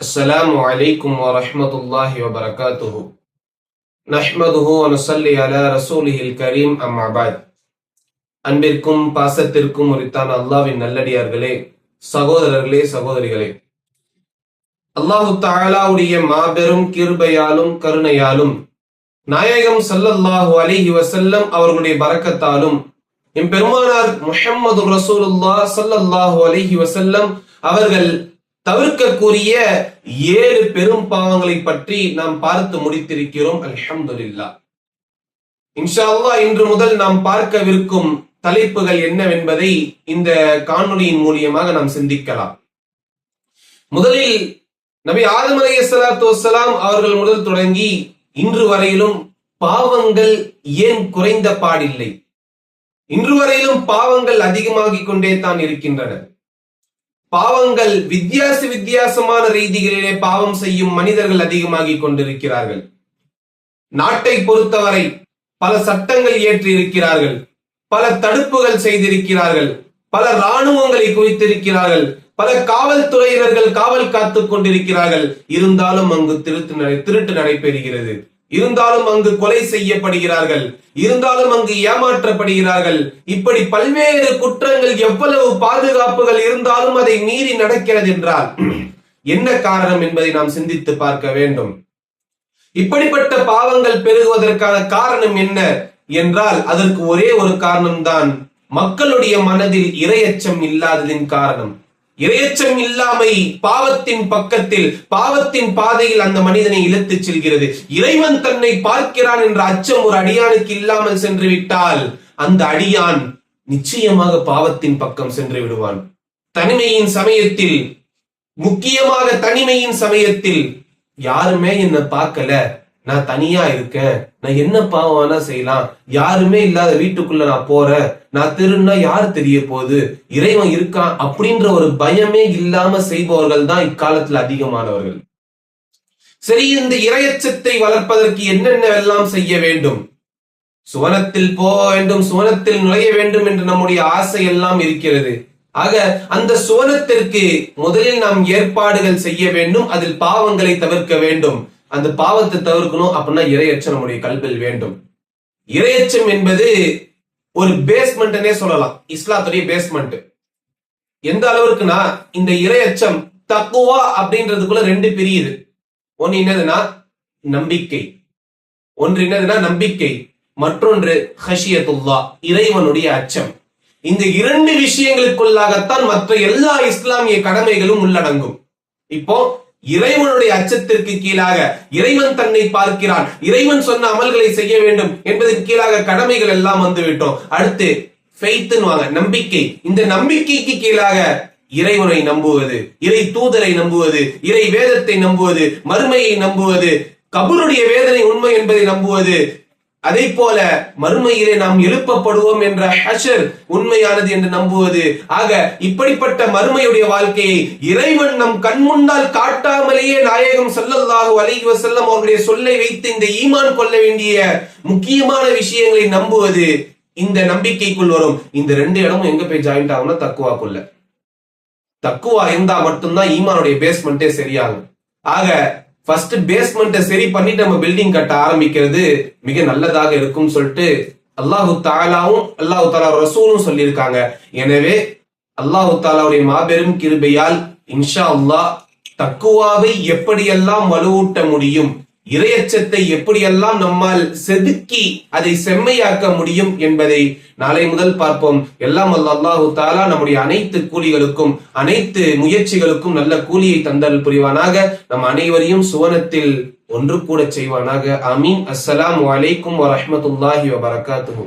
السلام عليكم ورحمة الله وبركاته نحمده ونصلي على رسوله الكريم أما بعد அன்பிற்கும் பாசத்திற்கும் உரித்தான அல்லாஹ்வின் நல்லடியார்களே, சகோதரர்களே, சகோதரிகளே, அல்லாஹு தஆலாவுடைய மாபெரும் கிருபையாலும் கருணையாலும் நாயகம் ஸல்லல்லாஹு அலைஹி வஸல்லம் அவர்களுடைய பரக்கத்தாலும் எம்பெருமானார் முஹம்மது ரசூலுல்லாஹ் ஸல்லல்லாஹு அலைஹி வஸல்லம் அவர்கள் தவிர்க்கக்கூடிய 7 பெரும் பாவங்களை பற்றி நாம் பார்த்து முடித்திருக்கிறோம். அல்ஹம்துலில்லாஹ். இன்ஷா அல்லாஹ் இன்று முதல் நாம் பார்க்கவிருக்கும் தலைப்புகள் என்னவென்பதை இந்த காணொளியின் மூலியமாக நாம் சிந்திக்கலாம். முதலில் நபி ஆதம் அலைஹிஸ்ஸலாத்து வஸ்ஸலாம் அவர்கள் முதல் தொடங்கி இன்று வரையிலும் பாவங்கள் ஏன் குறைந்த பாடில்லை? இன்று வரையிலும் பாவங்கள் அதிகமாகிக் கொண்டே தான் இருக்கின்றன. பாவங்கள் வித்தியாசமான ரீதிகளிலே பாவம் செய்யும் மனிதர்கள் அதிகமாகிக் கொண்டிருக்கிறார்கள். நாட்டை பொறுத்தவரை பல சட்டங்கள் ஏற்றி இருக்கிறார்கள், பல தடுப்புகள் செய்திருக்கிறார்கள், பல இராணுவங்களை குவித்திருக்கிறார்கள், பல காவல்துறையினர்கள் காவல் காத்துக் கொண்டிருக்கிறார்கள். இருந்தாலும் அங்கு திருட்டு நடைபெறுகிறது, இருந்தாலும் அங்கு கொலை செய்யப்படுகிறார்கள், இருந்தாலும் அங்கு ஏமாற்றப்படுகிறார்கள். இப்படி பல்வேறு குற்றங்கள், எவ்வளவு பாதுகாப்புகள் இருந்தாலும் அதை மீறி நடக்கிறது என்றால் என்ன காரணம் என்பதை நாம் சிந்தித்து பார்க்க வேண்டும். இப்படிப்பட்ட பாவங்கள் பெருகுவதற்கான காரணம் என்ன என்றால் அதற்கு ஒரே ஒரு காரணம்தான், மக்களுடைய மனதில் இறையச்சம் இல்லாததின் காரணம். இறையச்சம் இல்லாமை பாவத்தின் பக்கத்தில், பாவத்தின் பாதையில் அந்த மனிதனை இழுத்துச் செல்கிறது. இறைவன் தன்னை பார்க்கிறான் என்ற அச்சம் ஒரு அடியானுக்கு இல்லாமல் சென்று விட்டால் அந்த அடியான் நிச்சயமாக பாவத்தின் பக்கம் சென்று விடுவான். தனிமையின் சமயத்தில், முக்கியமாக தனிமையின் சமயத்தில், யாருமே என்ன பார்க்கல, நான் தனியா இருக்கேன், நான் என்ன பாவம்னா செய்யலாம், யாருமே இல்லாத வீட்டுக்குள்ள நான் போறேன், நான் திருன்னா யாரு தெரிய போகுது, இறைவன் இருக்கான் அப்படின்ற ஒரு பயமே இல்லாம செய்பவர்கள் தான் இக்காலத்துல அதிகமானவர்கள். சரி, இந்த இறையச்சத்தை வளர்ப்பதற்கு என்னென்னவெல்லாம் செய்ய வேண்டும்? சுவனத்தில் போக வேண்டும், சுவனத்தில் நுழைய வேண்டும் என்று நம்முடைய ஆசை எல்லாம் இருக்கிறது. ஆக அந்த சுவனத்திற்கு முதலில் நாம் ஏற்பாடுகள் செய்ய வேண்டும். அதில் பாவங்களை தவிர்க்க வேண்டும். அந்த பாவத்தை தவிர்க்கணும் அப்படின்னா இறையச்சம் நம்முடைய கல்வியில் வேண்டும். இறையச்சம் என்பது ஒரு பேஸ்மெண்ட்னே சொல்லலாம், இஸ்லாத்துடைய பேஸ்மெண்ட். எந்த அளவுக்குன்னா இந்த இறையச்சம் தக்குவா அப்படின்றதுக்குள்ள 2 பிரியுது. ஒன்னு என்னதுன்னா நம்பிக்கை, நம்பிக்கை, மற்றொன்று ஹஷியத்துல்லாஹ், இறைவனுடைய அச்சம். இந்த 2 விஷயங்களுக்குள்ளாகத்தான் மற்ற எல்லா இஸ்லாமிய கடமைகளும் உள்ளடங்கும். இப்போ இறைவனுடைய அச்சத்திற்கு கீழாக இறைவன் தன்னை பார்க்கிறான், இறைவன் சொன்ன அமல்களை செய்ய வேண்டும் என்பதற்கு கீழாக கடமைகள் எல்லாம் வந்து விட்டோம். அடுத்து ஃபெய்த்னுவாங்க, நம்பிக்கை. இந்த நம்பிக்கைக்கு கீழாக இறைவனை நம்புவது, இறை தூதரை நம்புவது, இறை வேதத்தை நம்புவது, மறுமையை நம்புவது, கபருடைய வேதனை உண்மை என்பதை நம்புவது, அதை போல மறுமையிலே நாம் எழுப்பப்படுவோம் என்ற ஹஷர் உண்மையானது என்று நம்புவது. ஆக இப்படிப்பட்ட மறுமையுடைய வாழ்க்கையை இறைவன் நம் கண் முன்னால் காட்டாமலேயே நாயகம் ஸல்லல்லாஹு அலைஹி வஸல்லம் அவருடைய சொல்லை வைத்து இந்த ஈமான் கொள்ள வேண்டிய முக்கியமான விஷயங்களை நம்புவது இந்த நம்பிக்கைக்குள் வரும். இந்த 2 இடமும் எங்க போய் ஜாயிண்ட் ஆகும்னா தக்குவாக்குள்ள. தக்குவா இருந்தா மட்டும்தான் ஈமானுடைய பேஸ்மெண்டே சரியாகும். ஆக ஃபர்ஸ்ட் பேஸ்மெண்ட்டை சரி பண்ணிட்டு நம்ம பில்டிங் கட்ட ஆரம்பிக்கிறது மிக நல்லதாக இருக்கும் சொல்லிட்டு அல்லாஹு தஆலாவும் அல்லாஹு தஆலா ரசூலும் சொல்லியிருக்காங்க. எனவே அல்லாஹு தஆலாவுடைய மாபெரும் கிருபையால் இன்ஷா அல்லாஹ் தக்குவாவை எப்படியெல்லாம் வலுவூட்ட முடியும், இறையச்சத்தை எப்படியெல்லாம் நம்மால் செதுக்கி அதை செம்மையாக்க முடியும் என்பதை நாளை முதல் பார்ப்போம். எல்லாம் அல்லாஹு தஆலா நம்முடைய அனைத்து கூலிகளுக்கும், அனைத்து முயற்சிகளுக்கும் நல்ல கூலியை தந்தல் புரிவானாக. நம் அனைவரையும் சுவனத்தில் ஒன்று கூட செய்வானாக. ஆமீன். அஸ்ஸலாமு அலைக்கும் வரஹ்மத்துல்லாஹி வபரகாத்துஹு.